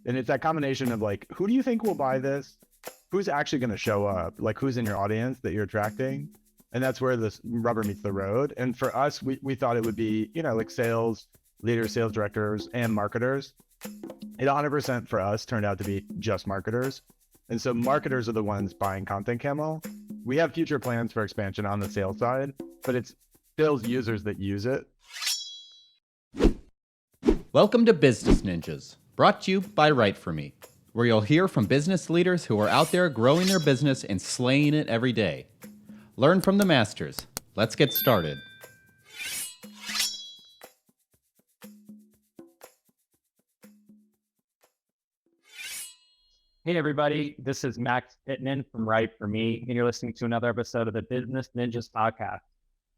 And it's that combination of like, who do you think will buy this? Who's actually going to show up? Like, who's in your audience that you're attracting? And that's where this rubber meets the road. And for us, we thought it would be, like sales leaders, sales directors, and marketers. It 100% for us turned out to be just marketers. And so marketers are the ones buying Content Camel. We have future plans for expansion on the sales side, but it's sales users that use it. Welcome to Business Ninjas, brought to you by WriteForMe, where you'll hear from business leaders who are out there growing their business and slaying it every day. Learn from the masters. Let's get started. Hey everybody, this is Max Pittman from WriteForMe, and you're listening to another episode of the Business Ninjas podcast,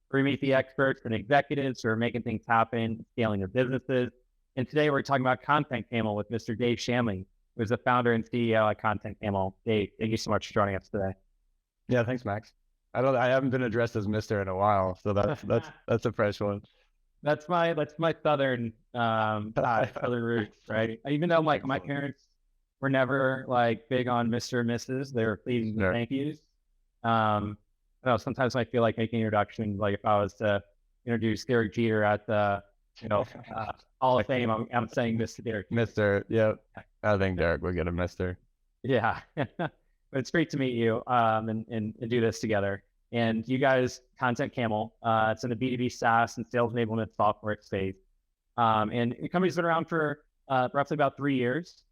where we meet the experts and executives who are making things happen, scaling their businesses. And today we're talking about Content Camel with Mr. Dave Shanley, who's the founder and CEO at Content Camel. Dave, thank you so much for joining us today. Yeah, thanks, Max. I haven't been addressed as Mr. in a while, so that's a fresh one. That's my southern southern roots, right? Even though like my parents were never like big on Mr. and Mrs. They were pleased and thank yous. I know sometimes I feel like making introductions, like if I was to introduce Derek Jeter at the Hall of Fame, I'm saying Mr. Derek. Mr. Yep. I think Derek would get a Mr. Yeah. But it's great to meet you and do this together. And you guys, Content Camel, it's in the B2B SaaS and sales enablement software space. And the company's been around for roughly about 3 years.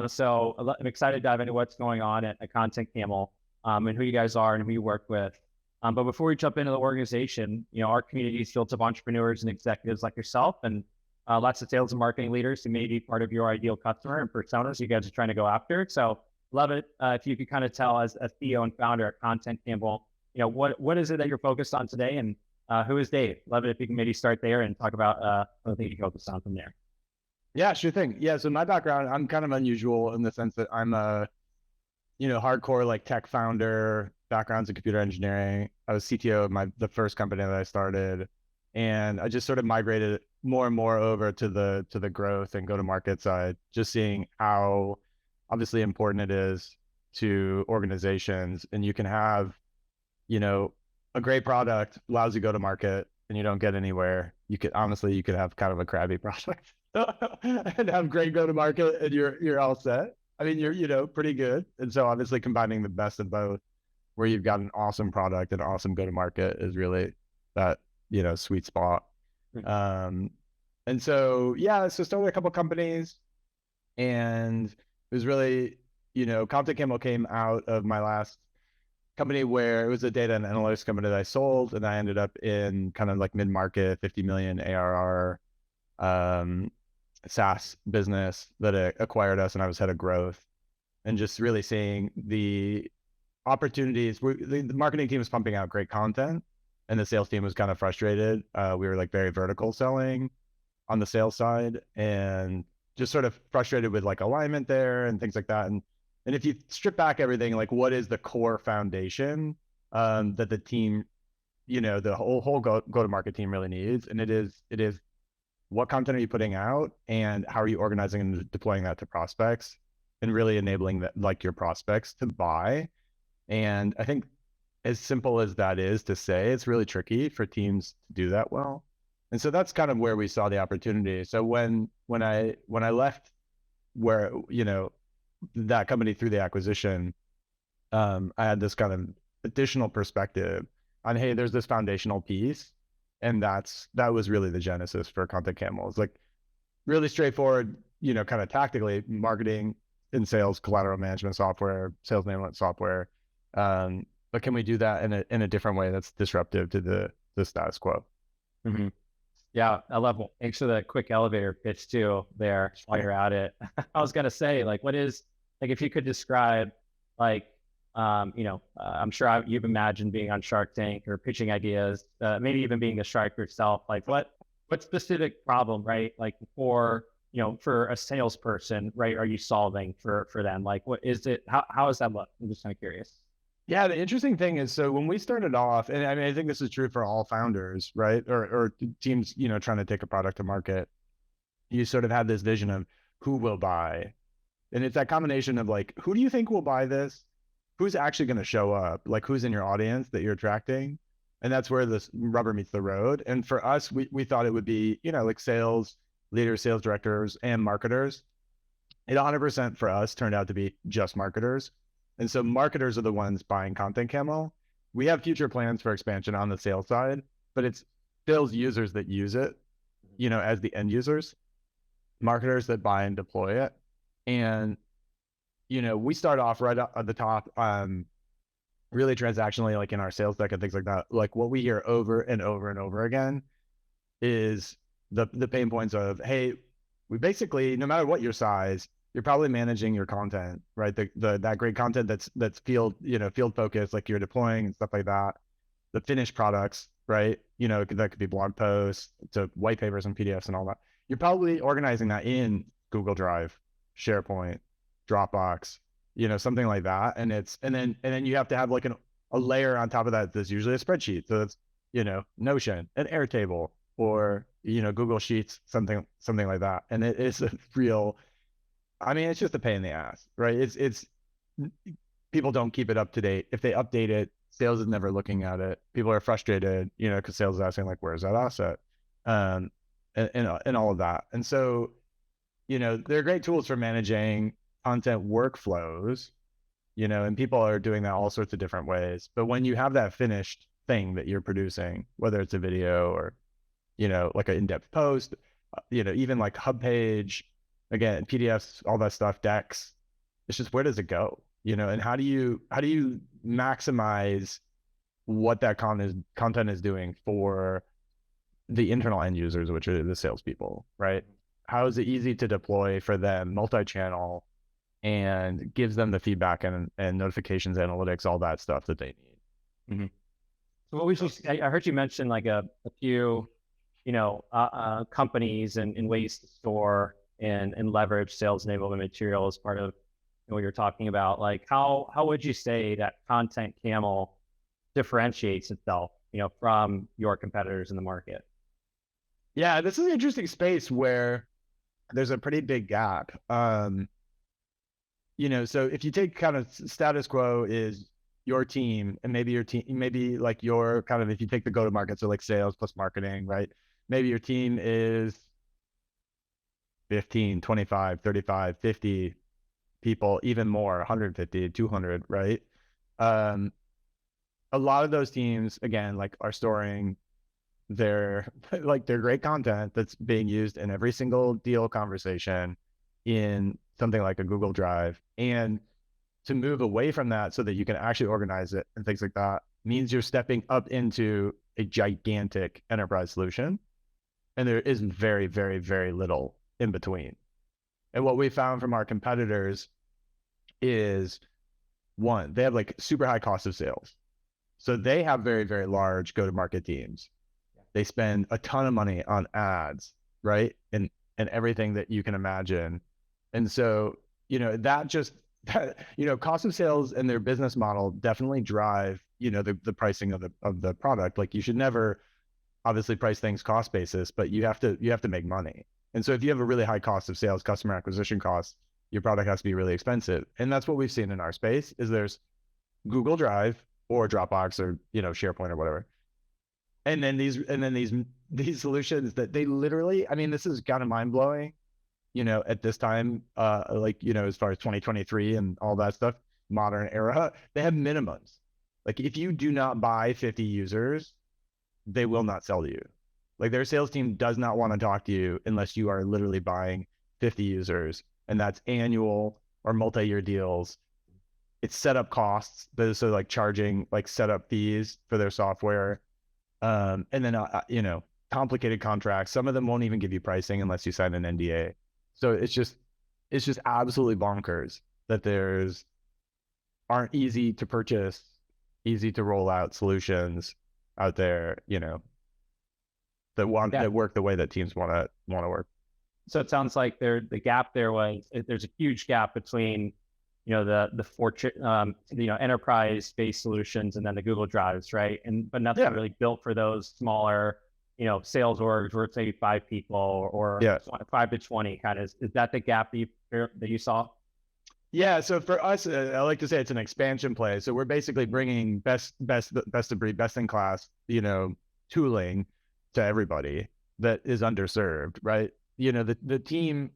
So I'm excited to dive into what's going on at Content Camel and who you guys are and who you work with. But before we jump into the organization, our community is built of entrepreneurs and executives like yourself and lots of sales and marketing leaders who may be part of your ideal customer and personas you guys are trying to go after. So love it if you could kind of tell as a CEO and founder at Content Camel, what is it that you're focused on today and who is Dave? Love it if you can maybe start there and talk about what things you focus on from there. Yeah, sure thing. Yeah, so my background, I'm kind of unusual in the sense that I'm a, hardcore like tech founder, backgrounds in computer engineering. I was CTO of the first company that I started, and I just sort of migrated more and more over to the growth and go-to-market side, just seeing how obviously important it is to organizations. And you can have, a great product, lousy go-to-market, and you don't get anywhere. You could have kind of a crabby product and have great go-to-market, and you're all set. I mean, you're pretty good. And so obviously combining the best of both, where you've got an awesome product and awesome go-to-market, is really that, sweet spot. And so, so started a couple companies, and it was really, Content Camel came out of my last company where it was a data and analytics company that I sold, and I ended up in kind of like mid-market, 50 million ARR SaaS business that acquired us, and I was head of growth, and just really seeing the opportunities. The marketing team was pumping out great content, and the sales team was kind of frustrated. We were like very vertical selling on the sales side, and just sort of frustrated with like alignment there and things like that. And if you strip back everything, like what is the core foundation that the team, the whole go-to-market team really needs, and it is what content are you putting out, and how are you organizing and deploying that to prospects, and really enabling that, like, your prospects to buy. And I think as simple as that is to say, it's really tricky for teams to do that well. And so that's kind of where we saw the opportunity. So when I left where, that company through the acquisition, I had this kind of additional perspective on, hey, there's this foundational piece. And that was really the genesis for Content Camel. It's like really straightforward, kind of tactically, marketing and sales, collateral management software, sales enablement software. But can we do that in a different way that's disruptive to the status quo? Mm-hmm. Yeah, I love it. Thanks for the quick elevator pitch too there while you're at it. I was going to say, like, what is, like, if you could describe, like, I'm sure you've imagined being on Shark Tank or pitching ideas, maybe even being a shark yourself. Like what specific problem, right? Like for a salesperson, right? Are you solving for them? Like, what is it? How does that look? I'm just kind of curious. Yeah, the interesting thing is, so when we started off, and I mean, I think this is true for all founders, right? Or teams, trying to take a product to market, you sort of have this vision of who will buy. And it's that combination of like, who do you think will buy this? Who's actually going to show up? Like, who's in your audience that you're attracting? And that's where this rubber meets the road. And for us, we thought it would be, like sales leaders, sales directors, and marketers. It 100% for us turned out to be just marketers. And so marketers are the ones buying Content Camel. We have future plans for expansion on the sales side, but it's sales users that use it, as the end users, marketers that buy and deploy it. And, we start off right at the top, really transactionally, like in our sales deck and things like that. Like what we hear over and over and over again is the pain points of, hey, we basically, no matter what your size, you're probably managing your content, right? That great content that's field focused, like you're deploying and stuff like that. The finished products, right? That could be blog posts to white papers and PDFs and all that. You're probably organizing that in Google Drive, SharePoint, Dropbox, something like that. And then you have to have like a layer on top of that that's usually a spreadsheet. So it's, Notion, an Airtable, or, Google Sheets, something like that. And it is a real, it's just a pain in the ass, right? It's people don't keep it up to date. If they update it, sales is never looking at it. People are frustrated, because sales is asking like, where's that asset? And all of that. And so, they're great tools for managing content workflows, and people are doing that all sorts of different ways. But when you have that finished thing that you're producing, whether it's a video or, like an in-depth post, even like hub page, again, PDFs, all that stuff, decks, it's just, where does it go? And how do you maximize what that content is doing for the internal end users, which are the salespeople, right? How is it easy to deploy for them, multi-channel, and gives them the feedback and notifications, analytics, all that stuff that they need. Mm-hmm. So what we should, I heard you mention like a few, companies and ways to store and leverage sales enablement material as part of what you're talking about. Like how would you say that Content Camel differentiates itself, from your competitors in the market? Yeah, this is an interesting space where there's a pretty big gap. So if you take kind of status quo is your team, and maybe your team, maybe like your kind of, if you take the go-to-market, so like sales plus marketing, right? Maybe your team is 15, 25, 35, 50 people, even more, 150, 200, right? A lot of those teams, again, like are storing their great content that's being used in every single deal conversation in something like a Google Drive. And to move away from that so that you can actually organize it and things like that means you're stepping up into a gigantic enterprise solution. And there is very, very, very little in between. And what we found from our competitors is, one, they have like super high cost of sales. So they have very, very large go-to-market teams. They spend a ton of money on ads, right? And everything that you can imagine. And so, cost of sales and their business model definitely drive, the pricing of the product. Like you should never obviously price things cost basis, but you have to make money. And so if you have a really high cost of sales, customer acquisition costs, your product has to be really expensive. And that's what we've seen in our space is there's Google Drive or Dropbox or, SharePoint or whatever. And then these solutions that they literally, this is kind of mind blowing, at this time, as far as 2023 and all that stuff, modern era, they have minimums. Like if you do not buy 50 users, they will not sell to you. Like their sales team does not want to talk to you unless you are literally buying 50 users, and that's annual or multi-year deals. It's setup costs, so like charging like setup fees for their software, and then complicated contracts. Some of them won't even give you pricing unless you sign an NDA. So it's just absolutely bonkers that there's aren't easy to purchase, easy to roll out solutions out there, that work the way that teams want to work. So it sounds like the gap there was, there's a huge gap between, the fortune, enterprise-based solutions and then the Google Drives, right? But nothing really built for those smaller, sales orgs where it's maybe 5 people or 5 to 20 kind of. Is that the gap that you saw? Yeah, so for us, I like to say it's an expansion play. So we're basically bringing best of breed, best in class, tooling to everybody that is underserved, right? The team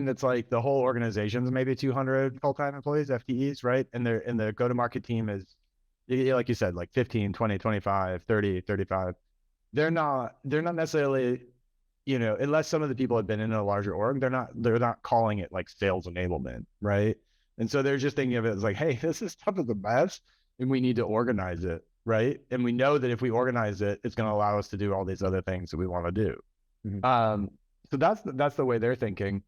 that's like the whole organization's maybe 200 full-time employees, FTEs, right? And the go-to-market team is, like you said, like 15, 20, 25, 30, 35. They're not necessarily, unless some of the people have been in a larger org, they're not calling it like sales enablement, right? And so they're just thinking of it as like, hey, this is stuff is a mess and we need to organize it, right? And we know that if we organize it, it's going to allow us to do all these other things that we want to do. Mm-hmm. So that's the way they're thinking.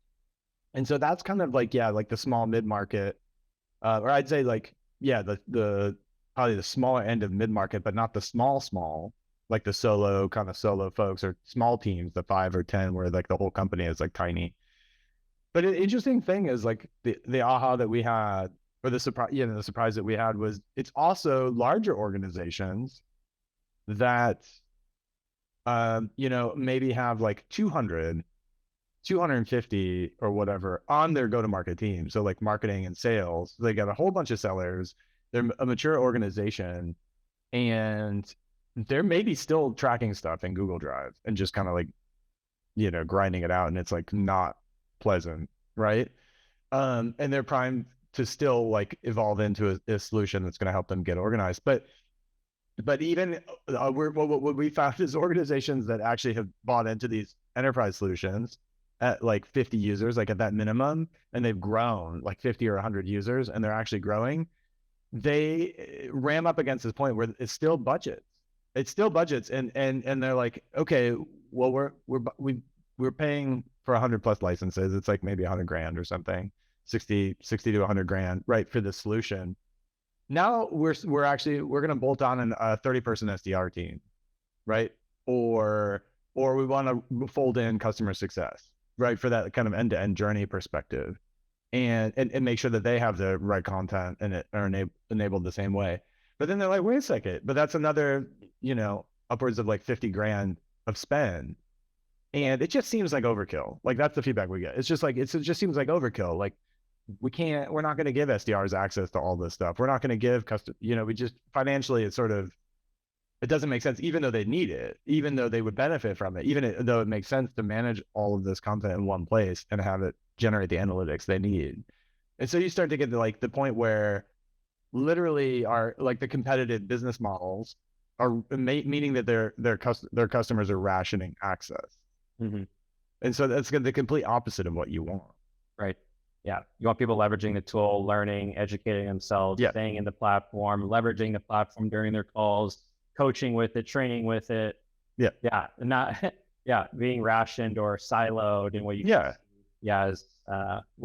And so that's kind of like, yeah, like the small mid-market, or I'd say like, yeah, the probably the smaller end of mid-market, but not the small, like the solo folks or small teams, the 5 or 10, where like the whole company is like tiny. But an interesting thing is like the aha that we had, or the surprise that we had was it's also larger organizations that, maybe have like 200, 250 or whatever on their go-to-market team. So like marketing and sales, they got a whole bunch of sellers. They're a mature organization, and they're maybe still tracking stuff in Google Drive and just kind of like, grinding it out, and it's like not pleasant, right? And they're primed to still like evolve into a solution that's going to help them get organized. But even what we found is organizations that actually have bought into these enterprise solutions at like 50 users, like at that minimum, and they've grown like 50 or 100 users, and they're actually growing, they ram up against this point where it's still budgets. And they're like, okay, well, we're paying for 100+ licenses. It's like maybe 100 grand or something, 60 to 100 grand, right, for the solution. Now we're going to bolt on a 30-person SDR team, right? Or we want to fold in customer success, right, for that kind of end-to-end journey perspective, and make sure that they have the right content and it are enabled the same way. But then they're like, wait a second, but that's another, upwards of like 50 grand of spend. And it just seems like overkill. Like that's the feedback we get. It's just like, it just seems like overkill. Like we're not going to give SDRs access to all this stuff. We're not going to give we just financially, it doesn't make sense, even though they need it, even though they would benefit from it, even though it makes sense to manage all of this content in one place and have it generate the analytics they need. And so you start to get to like the point where literally are like the competitive business models are meaning that their customers are rationing access. Mm-hmm. And so that's the complete opposite of what you want. Right. Yeah. You want people leveraging the tool, learning, educating themselves, staying in the platform, leveraging the platform during their calls, coaching with it, training with it. Yeah. Yeah. And not, being rationed or siloed in what you,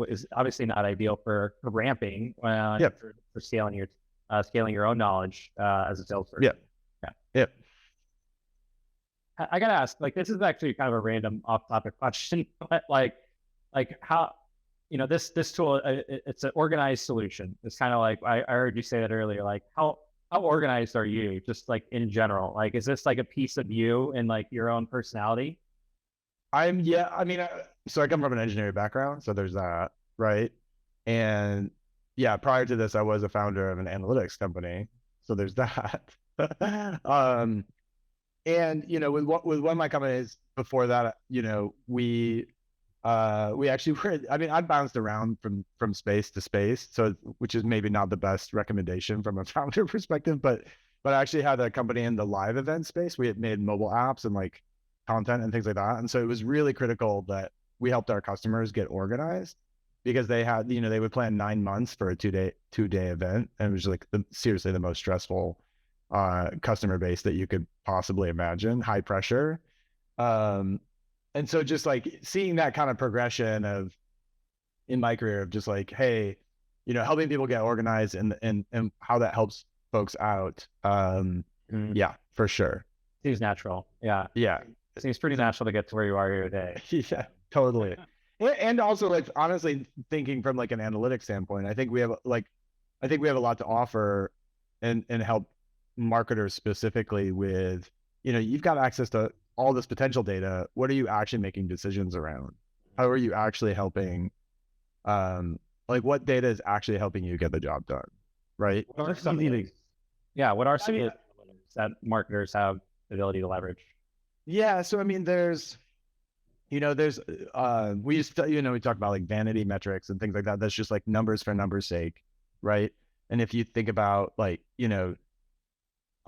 is obviously not ideal for ramping, for scaling your own knowledge, as a salesperson. Yeah. I got to ask, like, this is actually kind of a random off topic question, but like how, this tool, it's an organized solution. It's kind of like, I heard you say that earlier, like how organized are you just like in general? Like, is this like a piece of you and like your own personality? So I come from an engineering background, so there's that, right? And prior to this, I was a founder of an analytics company, so there's that. And with one of my companies before that, we actually were, I bounced around from space to space, so which is maybe not the best recommendation from a founder perspective, but I actually had a company in the live event space. We had made mobile apps and like content and things like that. And so it was really critical that we helped our customers get organized, because they had, they would plan 9 months for a 2-day event. And it was like seriously the most stressful customer base that you could possibly imagine, high pressure. And so just like seeing that kind of progression in my career of just like, hey, helping people get organized and how that helps folks out. Yeah, for sure. Seems natural. Yeah. It seems pretty natural to get to where you are here today. Yeah, totally. And also like, honestly, thinking from like an analytics standpoint, I think we have a lot to offer and help marketers specifically with, you've got access to all this potential data. What are you actually making decisions around? How are you actually helping like what data is actually helping you get the job done, right? What are some of these? Yeah, what are some of the analytics that marketers have the ability to leverage? Yeah, so I mean, there's we used to, we talk about like vanity metrics and things like that. That's just like numbers for numbers sake, right? And if you think about like,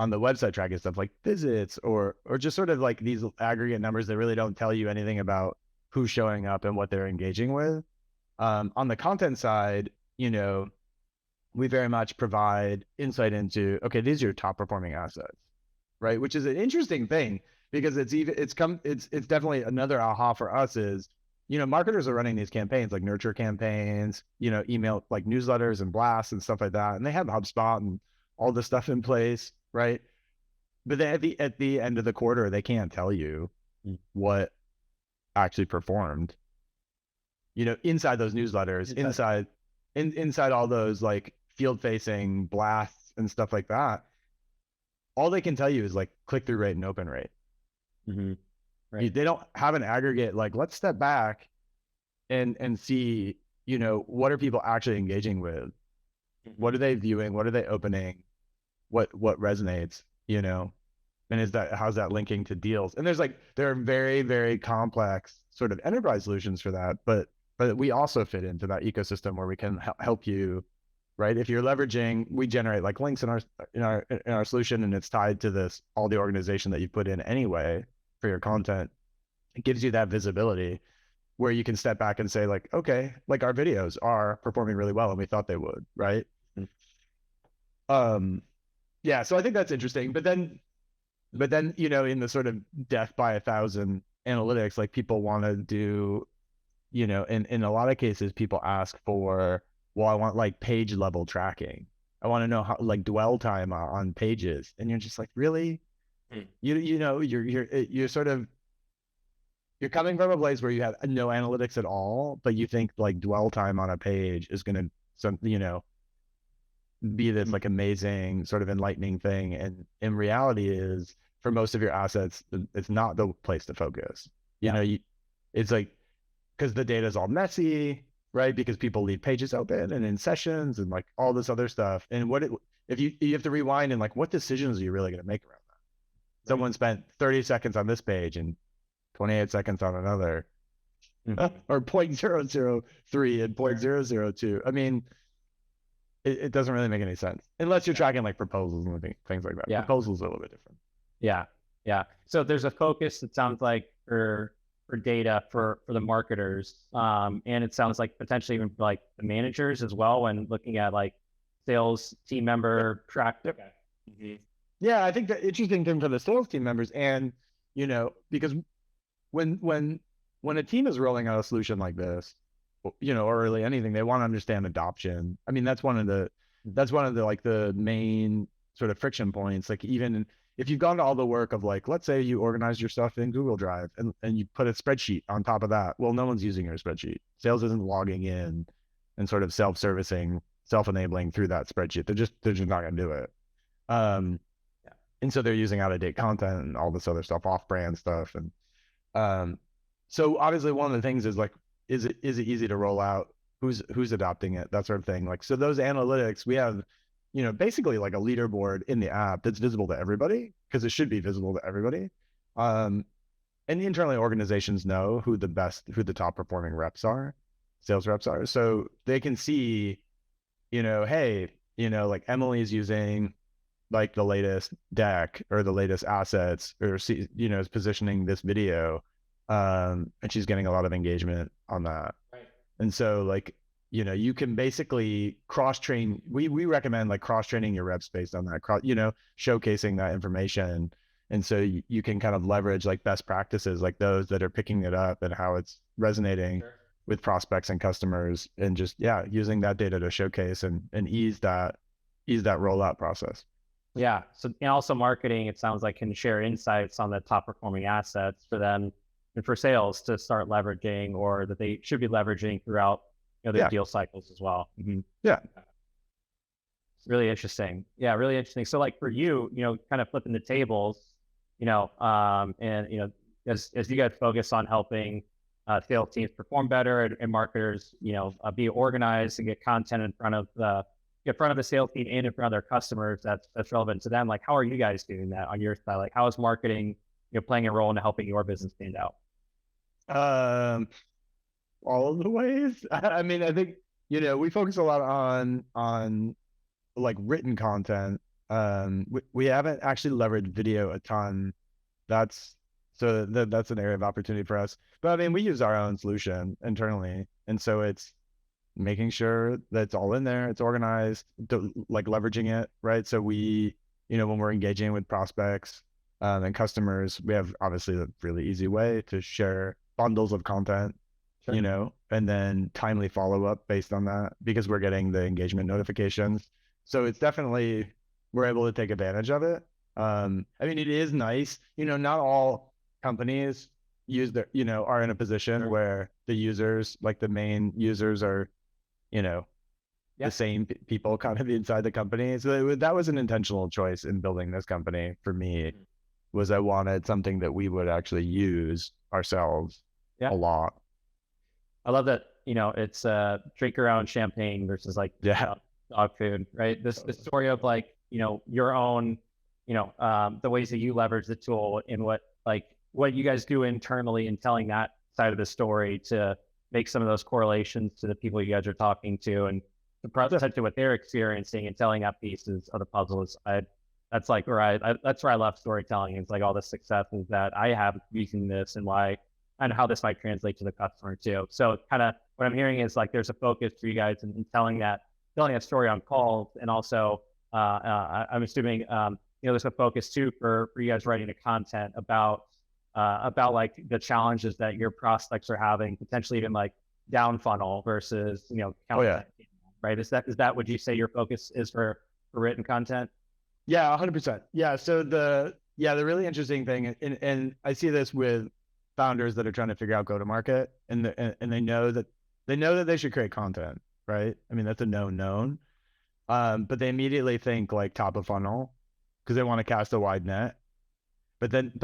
on the website tracking stuff like visits or just sort of like these aggregate numbers that really don't tell you anything about who's showing up and what they're engaging with. On the content side, we very much provide insight into, okay, these are your top performing assets, right? Which is an interesting thing because it's definitely another aha for us is, marketers are running these campaigns like nurture campaigns, email like newsletters and blasts and stuff like that. And they have HubSpot and all this stuff in place, right? But then at the end of the quarter, they can't tell you what actually performed, inside those newsletters, inside all those like field facing blasts and stuff like that. All they can tell you is like click-through rate and open rate. Mm-hmm. Right. They don't have an aggregate, like let's step back and see, what are people actually engaging with? What are they viewing? What are they opening? What resonates, and how's that linking to deals? And there are very, very complex sort of enterprise solutions for that, but we also fit into that ecosystem where we can help you, right? If you're leveraging, we generate like links in our solution, and it's tied to all the organization that you put in anyway for your content. It gives you that visibility where you can step back and say like, okay, like our videos are performing really well and we thought they would, right? Yeah, so I think that's interesting. But then, in the sort of death by 1,000 analytics, like people want to do, in a lot of cases, people ask for, well, I want like page level tracking. I want to know how like dwell time on pages. And you're just like, really? You're sort of, you're coming from a place where you have no analytics at all, but you think like dwell time on a page is going to, be this like amazing sort of enlightening thing. And in reality is for most of your assets, it's not the place to focus. It's like, because the data is all messy, right? Because people leave pages open and in sessions and like all this other stuff. And if you have to rewind and like, what decisions are you really going to make around that? Right. Someone spent 30 seconds on this page and 28 seconds on another, or 0.003 and 0.002. I mean, it doesn't really make any sense unless you're tracking like proposals and things like that. Yeah. Proposals are a little bit different. Yeah. So there's a focus, it sounds like, for data for the marketers. And it sounds like potentially even for like the managers as well when looking at like sales team member track. Okay. Mm-hmm. Yeah, I think the interesting thing for the sales team members, and because when a team is rolling out a solution like this, or really anything, they want to understand adoption. I mean, that's one of the like the main sort of friction points. Like even if you've gone to all the work of like, let's say you organize your stuff in Google Drive and you put a spreadsheet on top of that. Well, no one's using your spreadsheet. Sales isn't logging in and sort of self-servicing, self-enabling through that spreadsheet. They're just not going to do it. And so they're using out-of-date content and all this other stuff, off-brand stuff. And so obviously one of the things is like, is it easy to roll out? Who's adopting it? That sort of thing. Like, so those analytics, we have, basically like a leaderboard in the app that's visible to everybody because it should be visible to everybody. And internally organizations know who the top performing reps are, sales reps are. So they can see, hey, like Emily's using like the latest deck or the latest assets or, is positioning this video. And she's getting a lot of engagement on that. Right. And so like, you can basically cross-train. We recommend like cross-training your reps based on that, showcasing that information. And so you can kind of leverage like best practices like those that are picking it up and how it's resonating with prospects and customers, and just, using that data to showcase and ease that rollout process. Yeah. So, and also marketing, it sounds like, can share insights on the top performing assets for them and for sales to start leveraging, or that they should be leveraging throughout their deal cycles as well. Mm-hmm. Yeah. It's really interesting. Yeah, really interesting. So like for you, kind of flipping the tables, and as you guys focus on helping sales teams perform better and marketers, be organized and get content in front of the sales team and in front of their customers that's relevant to them. Like, how are you guys doing that on your side? Like, how is marketing, playing a role in helping your business stand out? All of the ways. I mean, I think, we focus a lot on like written content. We haven't actually leveraged video a ton. That's an area of opportunity for us. But I mean, we use our own solution internally, and so it's making sure that it's all in there, it's organized, like leveraging it, right? So we, when we're engaging with prospects and customers, we have obviously a really easy way to share bundles of content, Sure. and then timely follow up based on that, because we're getting the engagement notifications. So it's definitely, we're able to take advantage of it. I mean, it is nice, not all companies are in a position where the users, like the main users, are, the same people kind of inside the company. So that was an intentional choice in building this company for me, was I wanted something that we would actually use ourselves a lot. I love that, it's drink your own champagne versus like dog food, right? This story of like, your own, the ways that you leverage the tool and what you guys do internally, and telling that side of the story to make some of those correlations to the people you guys are talking to, and the process to what they're experiencing, and telling that pieces of the puzzle that's like where that's where I love storytelling. It's like all the successes that I have using this, and how this might translate to the customer too. So kind of what I'm hearing is like, there's a focus for you guys in telling that story on calls. And also I'm assuming, there's a focus too for you guys writing the content about like the challenges that your prospects are having, potentially even like down funnel versus, content, right? Is that would you say your focus is for written content? Yeah, 100%. Yeah. So the really interesting thing, and I see this with founders that are trying to figure out go-to-market, and they know that they should create content, right? I mean, that's a known. But they immediately think like top of funnel, because they want to cast a wide net. But it's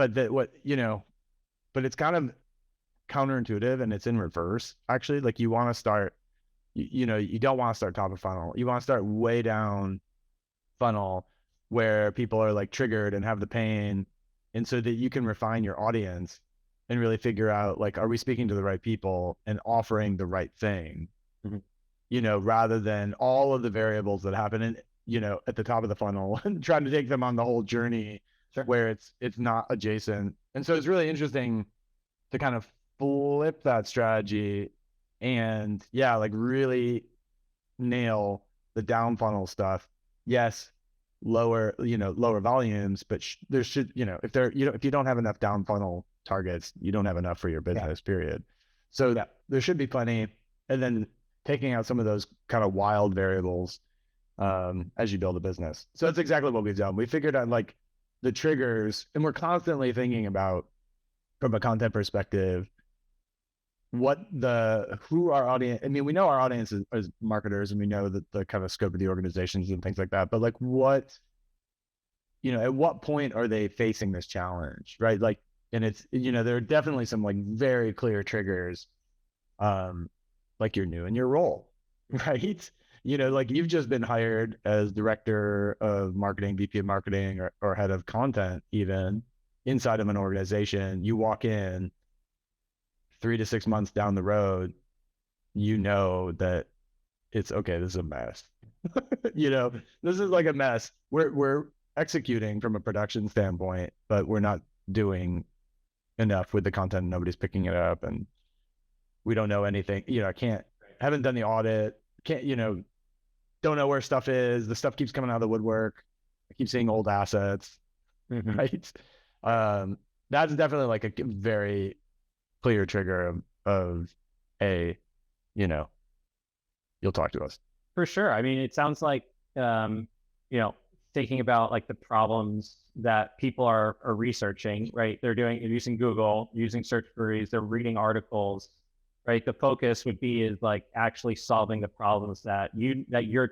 kind of counterintuitive, and it's in reverse, actually. Like, you want to start, you don't want to start top of funnel. You want to start way down funnel, where people are like triggered and have the pain, and so that you can refine your audience and really figure out, like, are we speaking to the right people and offering the right thing, rather than all of the variables that happen at the top of the funnel, and trying to take them on the whole journey where it's not adjacent. And so it's really interesting to kind of flip that strategy and like really nail the down funnel stuff. Yes, lower volumes, but there should, if you don't have enough down funnel targets, you don't have enough for your business, period. So there should be plenty. And then taking out some of those kind of wild variables as you build a business. So that's exactly what we've done. We figured out like the triggers, and we're constantly thinking about, from a content perspective, who our audience, I mean, we know our audience is marketers, and we know that the kind of scope of the organizations and things like that, but like at what point are they facing this challenge, right? Like, and it's, there are definitely some like very clear triggers, like you're new in your role, right? Like you've just been hired as director of marketing, VP of marketing, or head of content, even inside of an organization. You walk in 3 to 6 months down the road, that it's okay. This is a mess. This is like a mess. We're executing from a production standpoint, but we're not doing enough with the content. Nobody's picking it up, and we don't know anything. Haven't done the audit. Don't know where stuff is. The stuff keeps coming out of the woodwork. I keep seeing old assets, right? That's definitely like a very clear trigger of you'll talk to us. For sure. I mean, it sounds like, thinking about like the problems that people are researching, right? They're using Google, using search queries, they're reading articles, right? The focus would be is like actually solving the problems that you're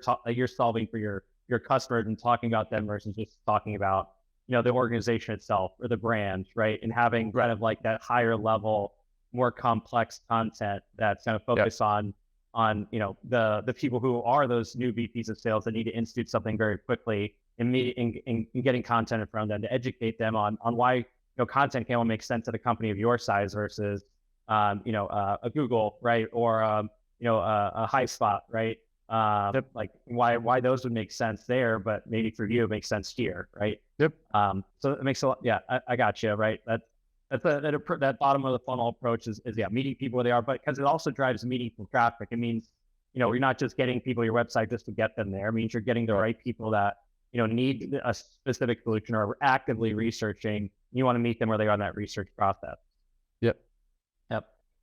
solving for your customers, and talking about them versus just talking about, the organization itself or the brand, right? And having kind of like that higher level, more complex content that's going to focus on the people who are those new VPs of sales that need to institute something very quickly, and getting content in front of them to educate them on why Content Camel makes sense at a company of your size versus a Google, right, or a High Spot, right? Like why those would make sense there, but maybe for you it makes sense here, right? Yep. So it makes a lot. Yeah, I got you, right? That bottom of the funnel approach is meeting people where they are, but because it also drives meaningful traffic. It means you're not just getting people to your website just to get them there. It means you're getting the right people that need a specific solution or are actively researching. You want to meet them where they are in that research process. Yep.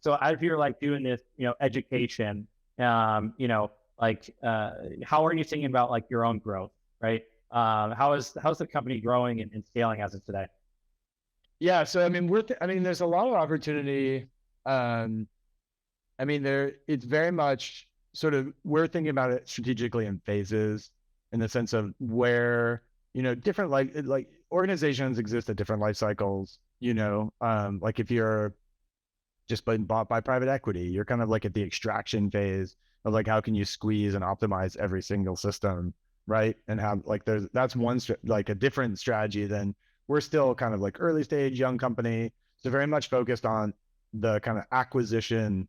So if you're like doing this, education, like how are you thinking about like your own growth, right? How's the company growing and scaling as of today? Yeah. So, I mean, there's a lot of opportunity. It's very much sort of, we're thinking about it strategically in phases, in the sense of where, different like organizations exist at different life cycles, like if you're just been bought by private equity, you're kind of like at the extraction phase of like, how can you squeeze and optimize every single system, right? And have like, that's one, like a different strategy than, we're still kind of like early stage young company. So very much focused on the kind of acquisition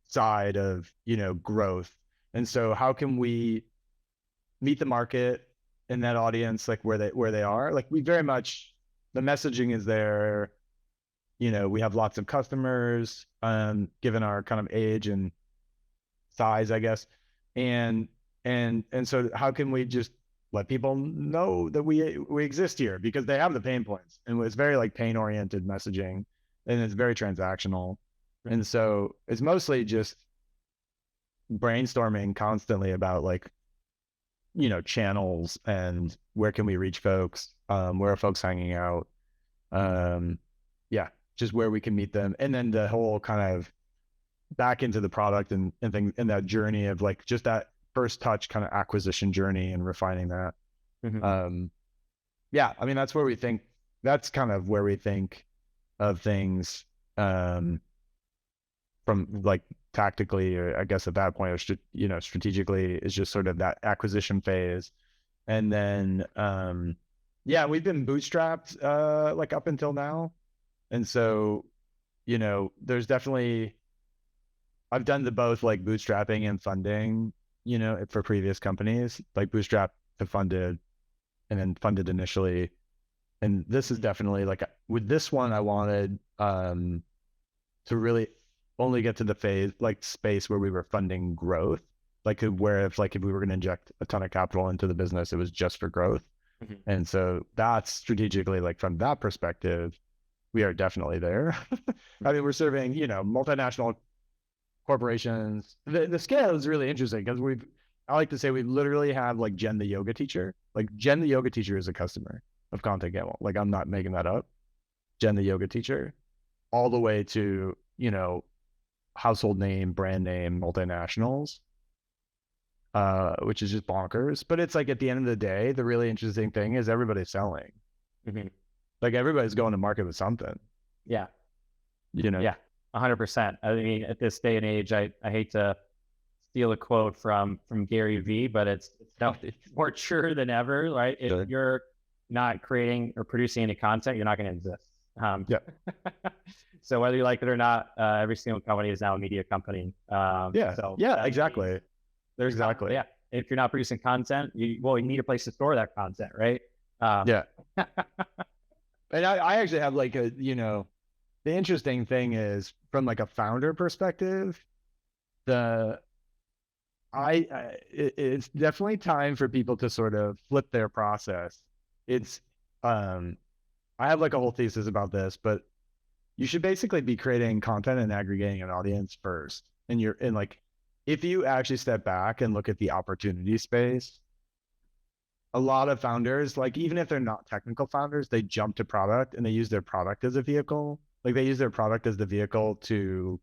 side of, growth. And so how can we meet the market in that audience, like where they are? Like we very much, the messaging is there. We have lots of customers, given our kind of age and size, I guess. And so how can we just let people know that we exist here, because they have the pain points, and it's very like pain oriented messaging, and it's very transactional. And so it's mostly just brainstorming constantly about like, channels and where can we reach folks, where are folks hanging out, just where we can meet them. And then the whole kind of back into the product and things, and that journey of like just that first touch kind of acquisition journey and refining that. That's where we think, that's kind of where we think of things, from like tactically, or I guess at that point, or strategically, is just sort of that acquisition phase. And then, we've been bootstrapped, like up until now. And so, there's definitely, I've done the both like bootstrapping and funding, for previous companies, like bootstrap to funded, and then funded initially. And this is definitely like, with this one, I wanted to really only get to the phase, like space where we were funding growth, like where if we were going to inject a ton of capital into the business, it was just for growth. And so that's strategically, like from that perspective, we are definitely there. I mean, we're serving, multinational corporations. The scale is really interesting, because I like to say we literally have like Jen the yoga teacher. Like Jen the yoga teacher is a customer of Content Camel. Like I'm not making that up. Jen the yoga teacher, all the way to, household name, brand name, multinationals, which is just bonkers. But it's like, at the end of the day, the really interesting thing is everybody's selling. Like everybody's going to market with something. Yeah. Yeah. 100%. I mean, at this day and age, I hate to steal a quote from Gary Vee, but it's more true than ever, right? If you're not creating or producing any content, you're not going to exist. So whether you like it or not, every single company is now a media company. Exactly. Exactly. If you're not producing content, you need a place to store that content, right? And I actually have like the interesting thing is, from like a founder perspective, it's definitely time for people to sort of flip their process. It's, I have like a whole thesis about this, but you should basically be creating content and aggregating an audience first. And if you actually step back and look at the opportunity space, a lot of founders, like even if they're not technical founders, they jump to product and they use their product as a vehicle. Like they use their product as the vehicle to,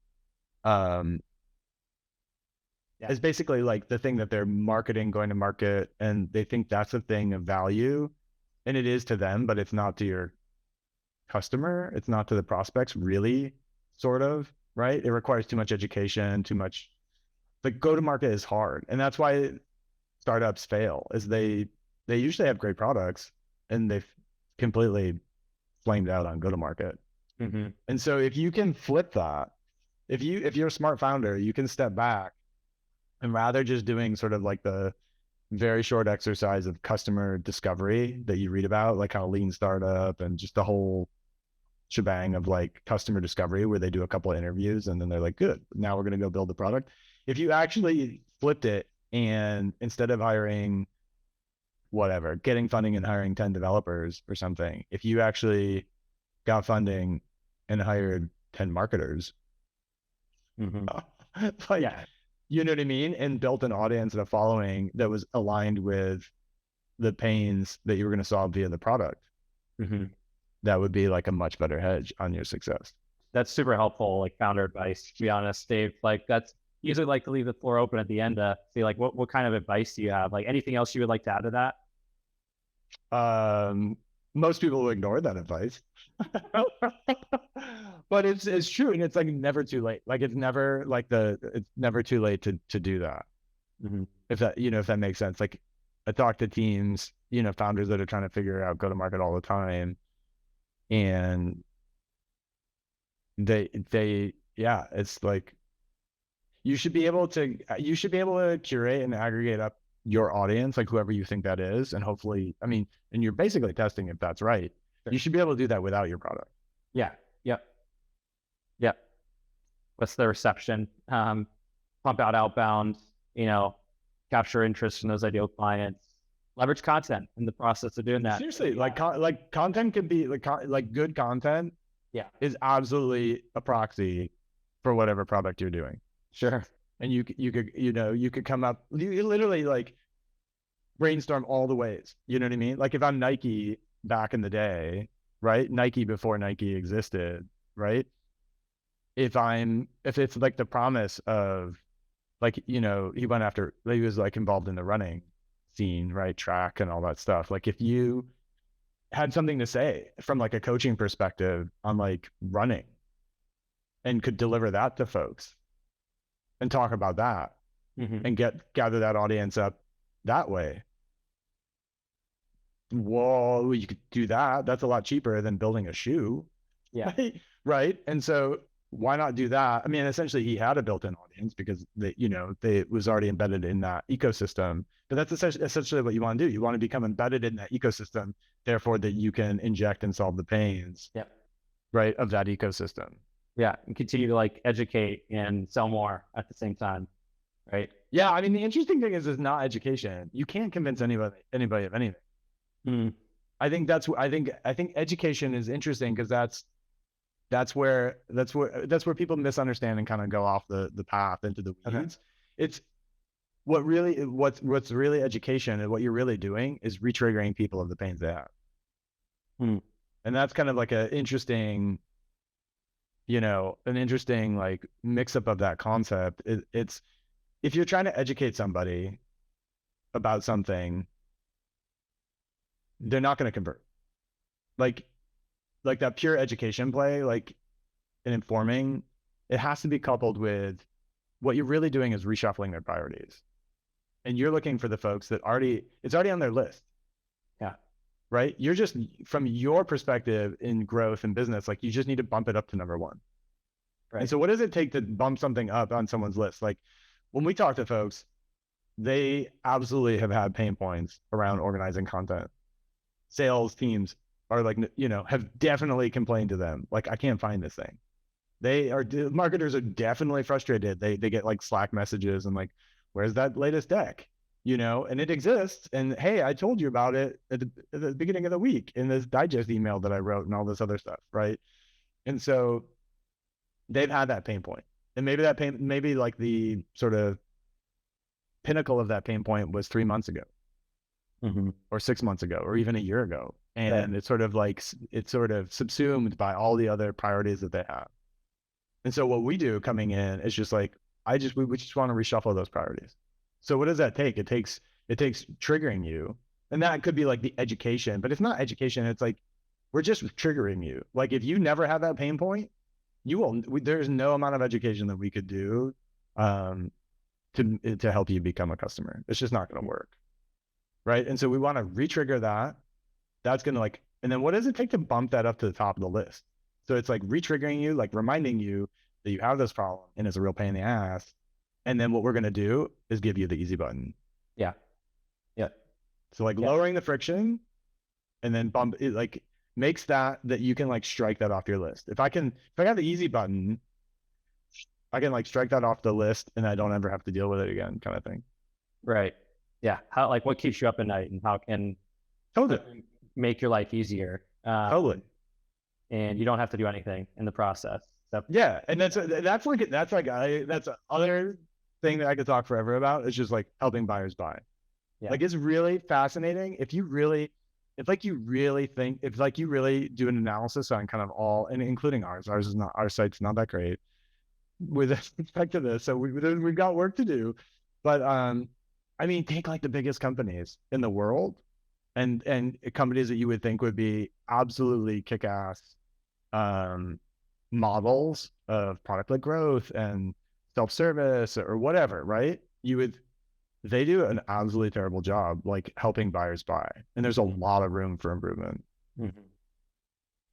it's basically like the thing that they're going to market, and they think that's a thing of value, and it is to them, but it's not to your customer. It's not to the prospects really. sort of, right? It requires too much education, too much, like go to market is hard. And that's why startups fail, is they usually have great products and they've completely flamed out on go to market. Mm-hmm. And so if you can flip that, if you're a smart founder, you can step back and rather just doing sort of like the very short exercise of customer discovery that you read about, like how lean startup and just the whole shebang of like customer discovery where they do a couple of interviews and then they're like, good, now we're going to go build the product. If you actually flipped it and instead of hiring whatever, getting funding and hiring 10 developers or something, if you actually got funding and hired 10 marketers, like, Yeah. you know what I mean? And built an audience and a following that was aligned with the pains that you were going to solve via the product. That would be like a much better hedge on your success. That's super helpful, like founder advice, to be honest, Dave. Like that's usually like to leave the floor open at the end to see like what kind of advice do you have? Like anything else you would like to add to that? Most people will ignore that advice. But it's true, and it's like never too late. Like it's never too late to do that. If that, if that makes sense. Like I talk to teams, founders that are trying to figure out go to market all the time, and it's like you should be able to curate and aggregate up your audience, like whoever you think that is, and hopefully, and you're basically testing if that's right. Sure. You should be able to do that without your product. Yeah. Yep. What's the reception? Pump out outbound, capture interest in those ideal clients, leverage content in the process of doing that. Seriously, like content can be like good content. Yeah. Is absolutely a proxy for whatever product you're doing. Sure. And you could come up, you literally like brainstorm all the ways, you know what I mean? Like if I'm Nike back in the day, right? Nike before Nike existed, right? If it's like the promise of like, he was like involved in the running scene, right? Track and all that stuff. Like if you had something to say from like a coaching perspective on like running and could deliver that to folks and talk about that and gather that audience up that way. Well, you could do that. That's a lot cheaper than building a shoe. Yeah. Right. And so why not do that? Essentially he had a built-in audience because it was already embedded in that ecosystem, but that's essentially what you want to do. You want to become embedded in that ecosystem, therefore that you can inject and solve the pains, right, of that ecosystem. Yeah. And continue to like educate and sell more at the same time. Right. Yeah. The interesting thing is not education. You can't convince anybody of anything. I think education is interesting because that's where people misunderstand and kind of go off the path into the weeds. It's what's really education and what you're really doing is re-triggering people of the pains they have. And that's kind of like an interesting like mix up of that concept. It's if you're trying to educate somebody about something, they're not going to convert. Like that pure education play, like in informing, it has to be coupled with what you're really doing is reshuffling their priorities. And you're looking for the folks that it's already on their list. Yeah. Right. You're just, from your perspective in growth and business, like you just need to bump it up to number one. Right. And so what does it take to bump something up on someone's list? Like when we talk to folks, they absolutely have had pain points around organizing content. Sales teams are like, have definitely complained to them. Like, I can't find this thing. Marketers are definitely frustrated. They get like Slack messages and like, where's that latest deck? And it exists. And hey, I told you about it at the beginning of the week in this digest email that I wrote and all this other stuff. Right. And so they've had that pain point. And maybe like the sort of pinnacle of that pain point was 3 months ago. Or 6 months ago, or even a year ago. And it's sort of subsumed by all the other priorities that they have. And so what we do coming in is just like, we just want to reshuffle those priorities. So what does that take? It takes triggering you. And that could be like the education, but it's not education. It's like, we're just triggering you. Like if you never had that pain point, there's no amount of education that we could do to help you become a customer. It's just not going to work. Right. And so we want to re-trigger that. That's going to like, and then what does it take to bump that up to the top of the list? So it's like re-triggering you, like reminding you that you have this problem and it's a real pain in the ass. And then what we're going to do is give you the easy button. Yeah. Yeah. So like lowering the friction and then bump it, like makes that you can like strike that off your list. If I have the easy button, I can like strike that off the list and I don't ever have to deal with it again, kind of thing. Right. Yeah. How, like, what keeps you up at night, and how can Totally make your life easier? Totally. And you don't have to do anything in the process. So, Yeah. And that's other thing that I could talk forever about. Is just like helping buyers buy. Yeah. Like, it's really fascinating. If you really do an analysis on kind of all, and including our site's not that great with respect to this. So we've got work to do, but, I mean, take like the biggest companies in the world and companies that you would think would be absolutely kick-ass, models of product-led growth and self-service or whatever, right? They do an absolutely terrible job, like helping buyers buy. And there's a lot of room for improvement. Mm-hmm.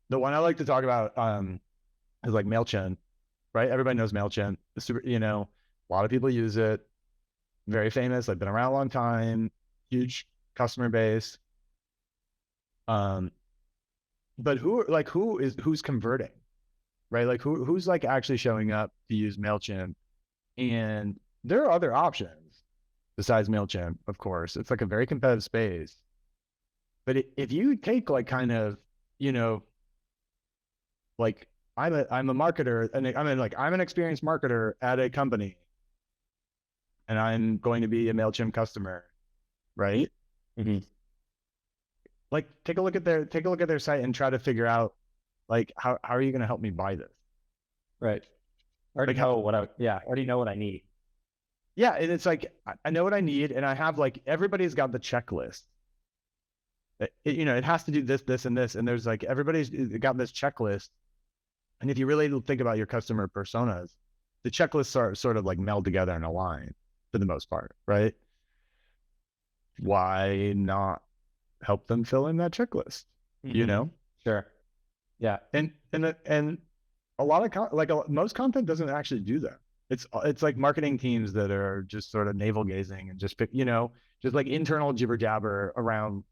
The one I like to talk about, is like MailChimp, right? Everybody knows MailChimp. It's super, a lot of people use it. Very famous. I've been around a long time, huge customer base. But who's converting, right? Like who's like actually showing up to use MailChimp? And there are other options besides MailChimp, of course. It's like a very competitive space. But if you take like kind of, like I'm a marketer, and I'm an experienced marketer at a company, and I'm going to be a MailChimp customer, right? Mm-hmm. Like take a look at their site and try to figure out like how are you going to help me buy this? Right. I already know what I need. Yeah, and it's like I know what I need, and I have like everybody's got the checklist. It has to do this, and this, and there's like everybody's got this checklist. And if you really think about your customer personas, the checklists are sort of like meld together and align for the most part, right? Why not help them fill in that checklist? Mm-hmm. Sure. Yeah. And a lot of most content doesn't actually do that. It's like marketing teams that are just sort of navel gazing and just just like internal jibber jabber around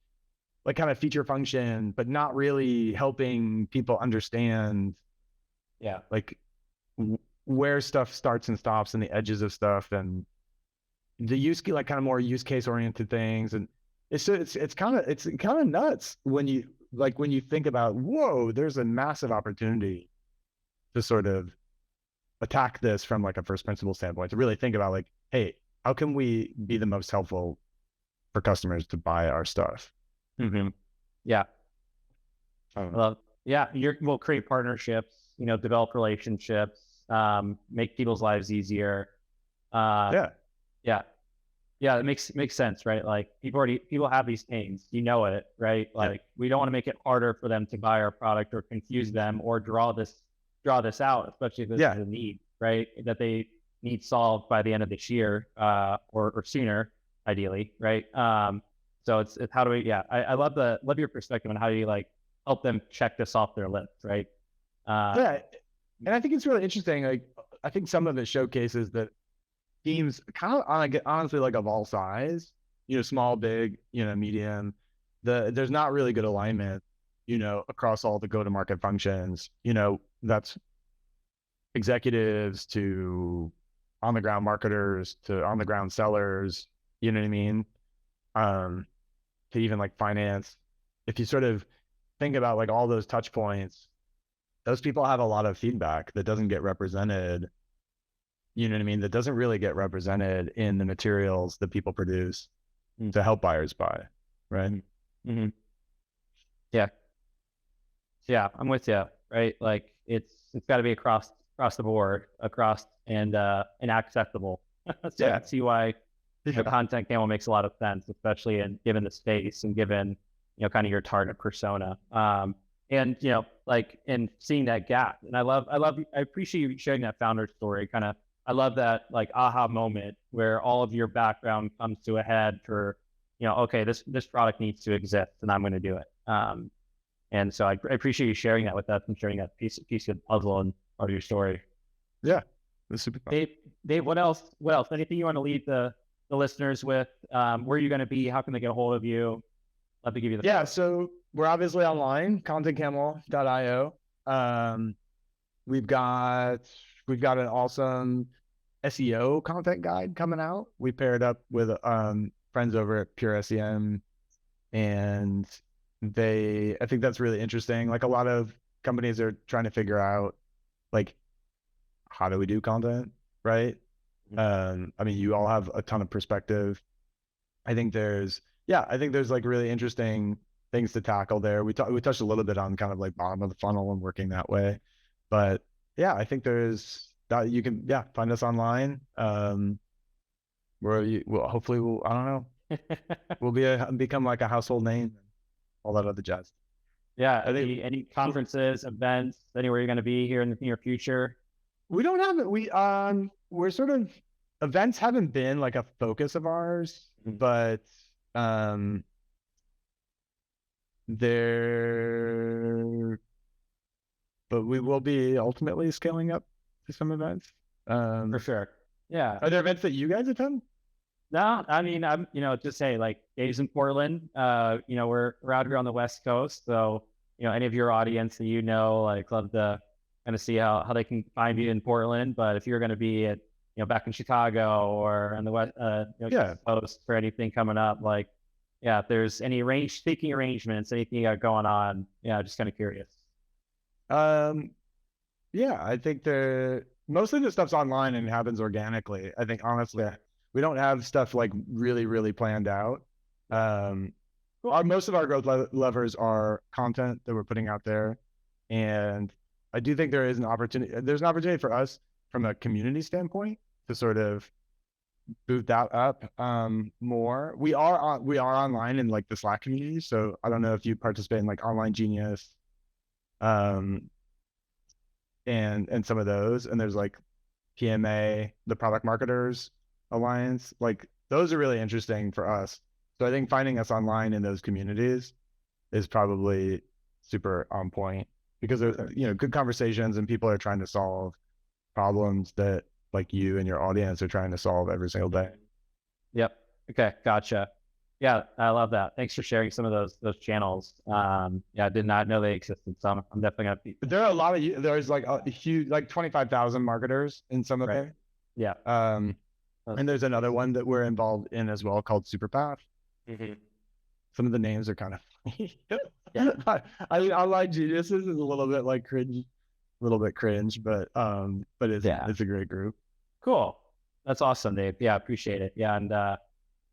like kind of feature function, but not really helping people understand, like where stuff starts and stops and the edges of stuff and the like kind of more use case oriented things. And it's kind of nuts when you think about, whoa, there's a massive opportunity to sort of attack this from like a first principle standpoint, to really think about like, hey, how can we be the most helpful for customers to buy our stuff? Mm-hmm. Yeah. We'll create partnerships, develop relationships, make people's lives easier. It makes sense, right? Like people have these pains, it, right? Like we don't want to make it harder for them to buy our product or confuse them or draw this out, especially if this is a need, right? That they need solved by the end of this year, or sooner, ideally, right? So it's how do we, I love your perspective on how you like help them check this off their list, right? And I think it's really interesting. Like, I think some of it showcases that teams kind of honestly like of all size, small, big, medium, there's not really good alignment, across all the go-to-market functions, that's executives to on-the-ground marketers to on-the-ground sellers, you know what I mean? To even like finance. If you sort of think about like all those touch points, those people have a lot of feedback that doesn't get represented, you know what I mean? That doesn't really get represented in the materials that people produce to help buyers buy, right? Mm-hmm. Yeah, I'm with you, right? Like it's got to be across the board, and accessible. So I can see why the Content Camel makes a lot of sense, especially given the space and given kind of your target persona. and like, and seeing that gap. And I appreciate you sharing that founder story. Kind of, I love that like aha moment where all of your background comes to a head for, okay, this product needs to exist and I'm going to do it. And so I appreciate you sharing that with us and sharing that piece of the puzzle and part of your story. Yeah, that's super fun. Dave, what else? Anything you want to leave the listeners with? Where are you going to be? How can they get a hold of you? Love to give you the Yeah, so we're obviously online, contentcamel.io. We've got an awesome SEO content guide coming out. We paired up with friends over at Pure SEM, and I think that's really interesting. Like, a lot of companies are trying to figure out, like, how do we do content, right? I mean, you all have a ton of perspective. I think there's like really interesting things to tackle there. We touched a little bit on kind of like bottom of the funnel and working that way, but yeah, I think there's that you can find us online. Hopefully I don't know, we'll become like a household name, all that other jazz. Yeah. Any conferences, events, anywhere you're going to be here in the near future? We don't have it. We're sort of, events haven't been like a focus of ours, but we will be ultimately scaling up to some events. For sure. Yeah. Are there events that you guys attend? No, I mean, I'm, just say like Dave's in Portland. We're out here on the West Coast. So, any of your audience that like, love to kind of see how they can find you in Portland. But if you're going to be at, back in Chicago or on the West, East Coast for anything coming up, like, if there's any speaking arrangements, anything you got going on, just kind of curious. I think mostly the stuff's online and happens organically. I think honestly, we don't have stuff like really, really planned out. Most of our growth levers are content that we're putting out there. And I do think there's an opportunity for us from a community standpoint to sort of boot that up more. We are online in like the Slack community. So I don't know if you participate in like Online Genius and some of those. And there's like PMA, the Product Marketers Alliance. Like, those are really interesting for us. So I think finding us online in those communities is probably super on point, because there's good conversations and people are trying to solve problems that like you and your audience are trying to solve every single day. Yep. Okay. Gotcha. Yeah. I love that. Thanks for sharing some of those channels. I did not know they existed. So I'm definitely going to be. There are a lot of, there's like a huge, like 25,000 marketers in some of them. Yeah. And there's another one that we're involved in as well called Superpath. Mm-hmm. Some of the names are kind of funny. I mean, Online Geniuses is a little bit like cringe, but it's a great group. Cool. That's awesome, Dave. Yeah, appreciate it. Yeah. And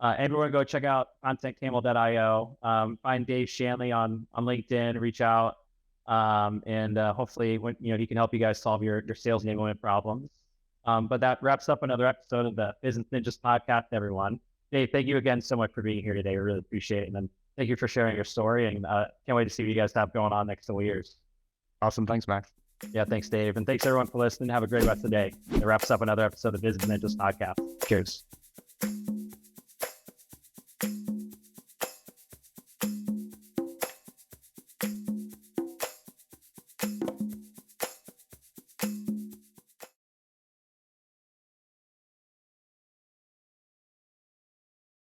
everyone go check out contentcamel.io. Find Dave Shanley on LinkedIn, reach out. And hopefully he can help you guys solve your sales enablement problems. But that wraps up another episode of the Business Ninjas podcast, everyone. Dave, thank you again so much for being here today. We really appreciate it. And then thank you for sharing your story, and can't wait to see what you guys have going on next couple of years. Awesome. Thanks, Max. Yeah, thanks, Dave. And thanks everyone for listening. Have a great rest of the day. That wraps up another episode of the Business Ninjas podcast. Cheers.